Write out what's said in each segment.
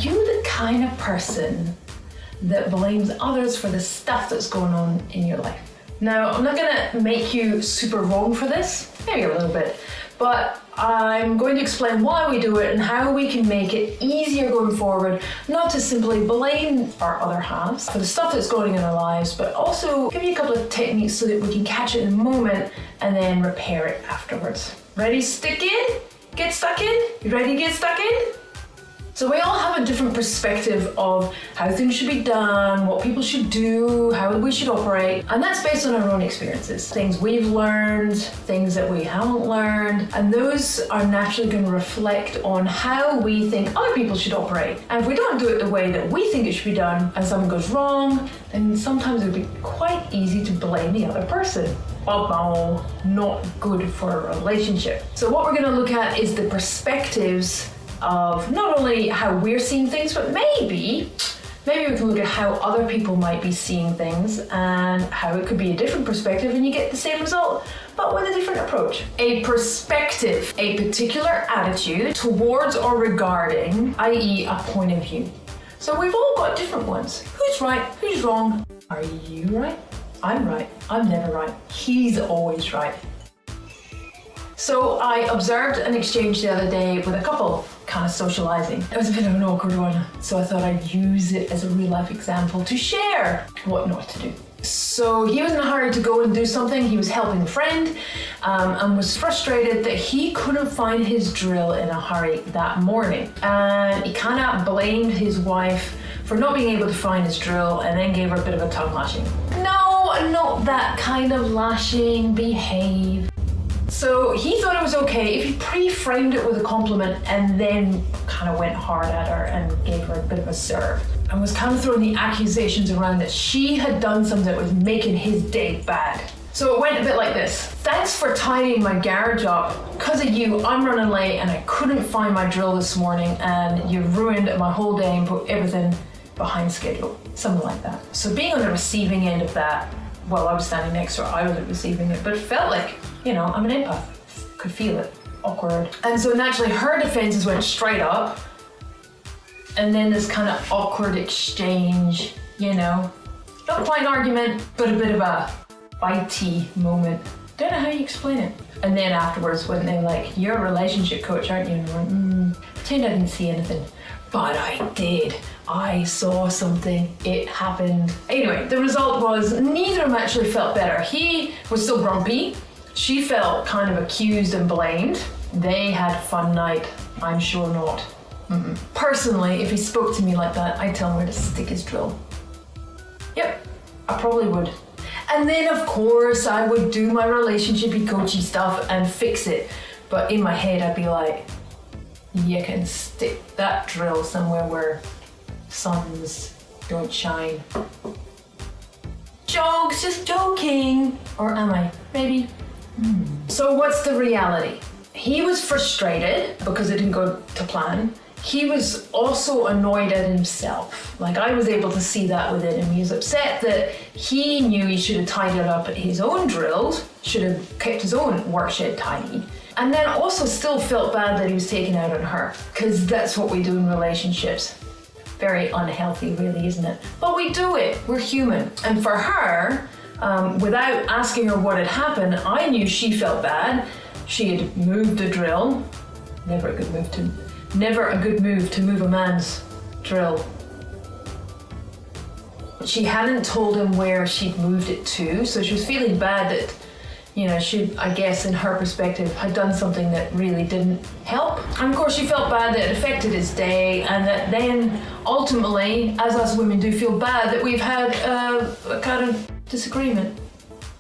you the kind of person that blames others for the stuff that's going on in your life? Now, I'm not gonna make you super wrong for this, maybe a little bit, but I'm going to explain why we do it and how we can make it easier going forward, not to simply blame our other halves for the stuff that's going on in our lives, but also give you a couple of techniques so that we can catch it in the moment and then repair it afterwards. Ready, stick in? Get stuck in? You ready to get stuck in? So we all have a different perspective of how things should be done, what people should do, how we should operate, and that's based on our own experiences. Things we've learned, things that we haven't learned, and those are naturally going to reflect on how we think other people should operate. And if we don't do it the way that we think it should be done, and something goes wrong, then sometimes it would be quite easy to blame the other person. Not good for a relationship. So what we're going to look at is the perspectives of not only how we're seeing things, but maybe we can look at how other people might be seeing things and how it could be a different perspective and you get the same result, but with a different approach. A perspective, a particular attitude towards or regarding, i.e. a point of view. So we've all got different ones. Who's right? Who's wrong? Are you right? I'm right. I'm never right. He's always right. So I observed an exchange the other day with a couple kind of socializing. It was a bit of an awkward one, so I thought I'd use it as a real life example to share what not to do. So he was in a hurry to go and do something. He was helping a friend and was frustrated that he couldn't find his drill in a hurry that morning. And he kind of blamed his wife for not being able to find his drill and then gave her a bit of a tongue lashing. No, not that kind of lashing, behave. So he thought it was okay if he pre-framed it with a compliment and then kind of went hard at her and gave her a bit of a serve. And was kind of throwing the accusations around that she had done something that was making his day bad. So it went a bit like this. Thanks for tidying my garage up. Because of you, I'm running late and I couldn't find my drill this morning and you ruined my whole day and put everything behind schedule. Something like that. So being on the receiving end of that, well, I was standing next to her, I wasn't receiving it, but it felt like, I'm an empath. Could feel it. Awkward. And so naturally her defenses went straight up. And then this kind of awkward exchange, not quite an argument, but a bit of a bitey moment. Don't know how you explain it. And then afterwards when they're like, you're a relationship coach, aren't you? And I'm like, pretend I didn't see anything. But I did. I saw something. It happened. Anyway, the result was neither of them actually felt better. He was still grumpy. She felt kind of accused and blamed. They had a fun night. I'm sure not. Personally, if he spoke to me like that, I'd tell him where to stick his drill. Yep, I probably would. And then of course I would do my relationshipy coachy stuff and fix it. But in my head I'd be like, you can stick that drill somewhere where suns don't shine. Jokes, just joking. Or am I? Maybe. So what's the reality? He was frustrated because it didn't go to plan. He was also annoyed at himself. Like I was able to see that within him. He was upset that he knew he should have tidied up his own drills, should have kept his own work shed tidy. And then also still felt bad that he was taken out on her, because that's what we do in relationships. Very unhealthy really, isn't it? But we do it, we're human. And for her, without asking her what had happened, I knew she felt bad. She had moved a drill. Never a good move to move a man's drill. She hadn't told him where she'd moved it to, so she was feeling bad that, she, I guess in her perspective, had done something that really didn't help. And of course she felt bad that it affected his day, and that then ultimately, as us women do feel bad, that we've had a kind of disagreement,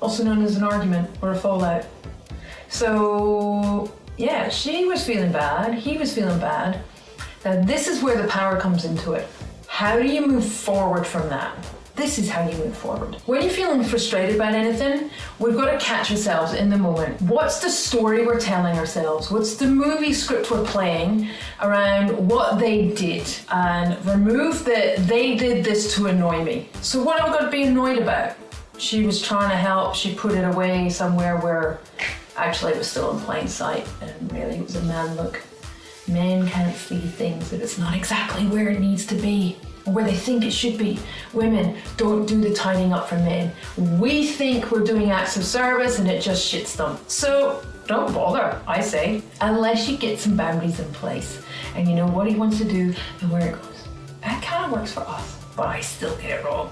also known as an argument or a fallout. So yeah, she was feeling bad, he was feeling bad. Now this is where the power comes into it. How do you move forward from that? This is how you move forward. When you're feeling frustrated about anything, we've got to catch ourselves in the moment. What's the story we're telling ourselves? What's the movie script we're playing around what they did? And remove the they did this to annoy me. So what have I got to be annoyed about? She was trying to help, she put it away somewhere where actually it was still in plain sight and really it was a man look. Men can't see things if it's not exactly where it needs to be, or where they think it should be. Women don't do the tidying up for men. We think we're doing acts of service and it just shits them. So don't bother, I say, unless you get some boundaries in place and you know what he wants to do and where it goes. That kind of works for us, but I still get it wrong.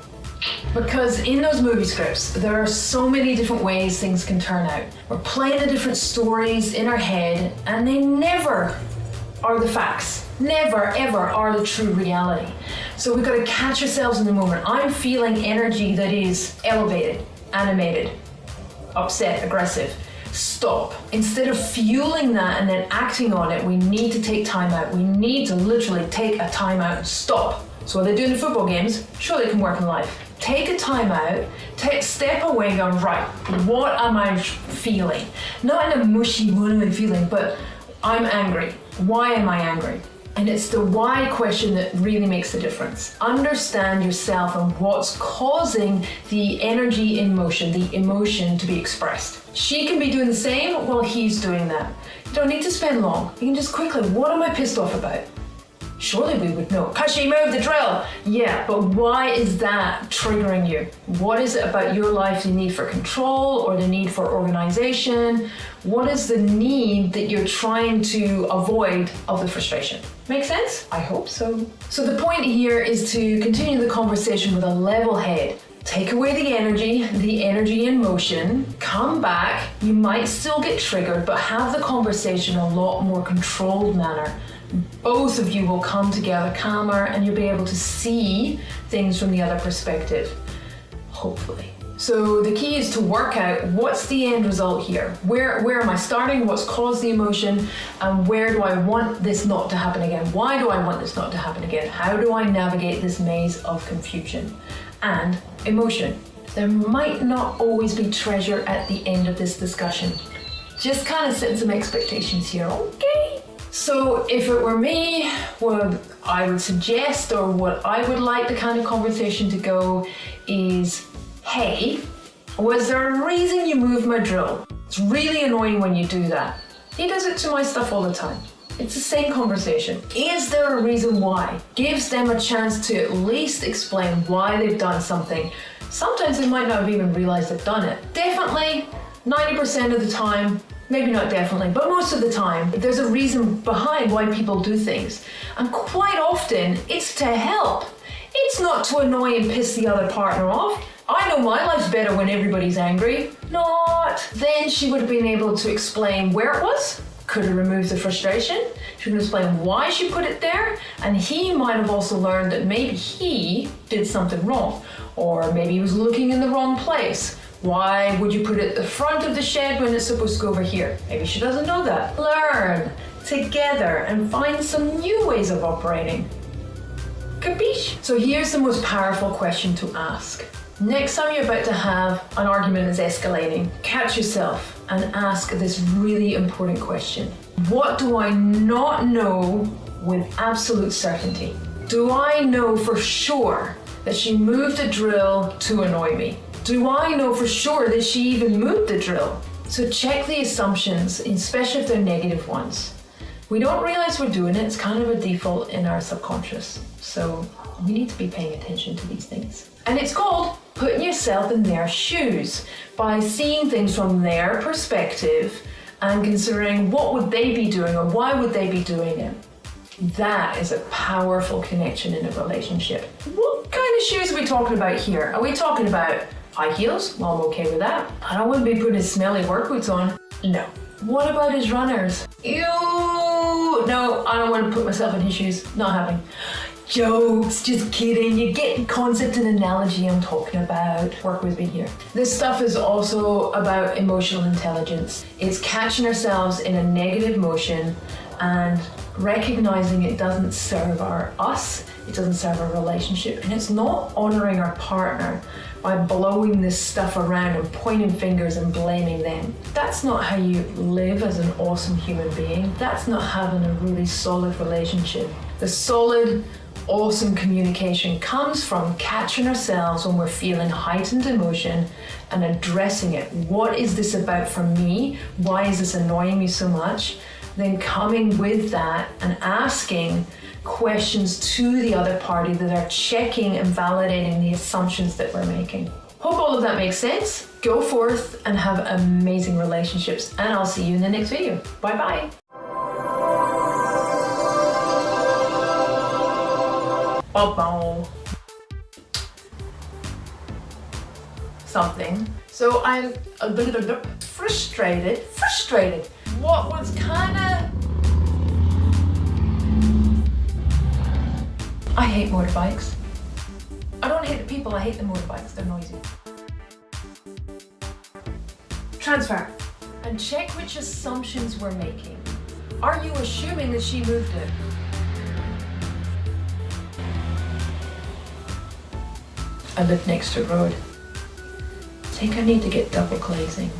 Because in those movie scripts, there are so many different ways things can turn out. We're playing the different stories in our head and they never are the facts. Never, ever are the true reality. So we've got to catch ourselves in the moment. I'm feeling energy that is elevated, animated, upset, aggressive. Stop. Instead of fueling that and then acting on it, we need to take time out. We need to literally take a time out and stop. So what they do in the football games, sure they can work in life. Take a time out, step away and go, right, what am I feeling? Not in a mushy, what am I feeling, but I'm angry. Why am I angry? And it's the why question that really makes the difference. Understand yourself and what's causing the energy in motion, the emotion to be expressed. She can be doing the same while he's doing that. You don't need to spend long. You can just quickly, what am I pissed off about? Surely we would know. 'Cause she moved the drill. Yeah, but why is that triggering you? What is it about your life, the need for control or the need for organization? What is the need that you're trying to avoid of the frustration? Make sense? I hope so. So the point here is to continue the conversation with a level head. Take away the energy in motion, come back. You might still get triggered, but have the conversation in a lot more controlled manner. Both of you will come together calmer and you'll be able to see things from the other perspective, hopefully. So the key is to work out what's the end result here. Where am I starting? What's caused the emotion? And where do I want this not to happen again? Why do I want this not to happen again? How do I navigate this maze of confusion and emotion? There might not always be treasure at the end of this discussion. Just kind of setting some expectations here, okay? So if it were me, what I would suggest or what I would like the kind of conversation to go is, hey, was there a reason you moved my drill? It's really annoying when you do that. He does it to my stuff all the time. It's the same conversation. Is there a reason why? Gives them a chance to at least explain why they've done something. Sometimes they might not have even realized they've done it. Definitely, 90% of the time, maybe not definitely, but most of the time, there's a reason behind why people do things. And quite often, it's to help. It's not to annoy and piss the other partner off. I know my life's better when everybody's angry. Not. Then she would have been able to explain where it was, could have removed the frustration. She would explain why she put it there, and he might have also learned that maybe he did something wrong, or maybe he was looking in the wrong place. Why would you put it at the front of the shed when it's supposed to go over here? Maybe she doesn't know that. Learn together and find some new ways of operating. Capiche? So here's the most powerful question to ask. Next time you're about to have an argument that's escalating, catch yourself and ask this really important question. What do I not know with absolute certainty? Do I know for sure that she moved the drill to annoy me? Do I know for sure that she even moved the drill? So check the assumptions, especially if they're negative ones. We don't realize we're doing it. It's kind of a default in our subconscious. So we need to be paying attention to these things. And it's called putting yourself in their shoes by seeing things from their perspective and considering what would they be doing or why would they be doing it. That is a powerful connection in a relationship. What kind of shoes are we talking about here? Are we talking about high heels? Well, I'm okay with that. I don't want to be putting his smelly work boots on. No. What about his runners? Ew! No, I don't want to put myself in his shoes. Not happening. Jokes, just kidding. You get the concept and analogy I'm talking about. Work with me here. This stuff is also about emotional intelligence. It's catching ourselves in a negative motion and recognizing it doesn't serve us, it doesn't serve our relationship, and it's not honoring our partner by blowing this stuff around and pointing fingers and blaming them. That's not how you live as an awesome human being. That's not having a really solid relationship. The solid, awesome communication comes from catching ourselves when we're feeling heightened emotion and addressing it. What is this about for me? Why is this annoying me so much? Then coming with that and asking questions to the other party that are checking and validating the assumptions that we're making. Hope all of that makes sense. Go forth and have amazing relationships, and I'll see you in the next video. Bye bye. Something. So I'm a little frustrated. What was kinda... I hate motorbikes. I don't hate the people, I hate the motorbikes, they're noisy. Transfer. And check which assumptions we're making. Are you assuming that she moved it? I live next to a road. I think I need to get double glazing.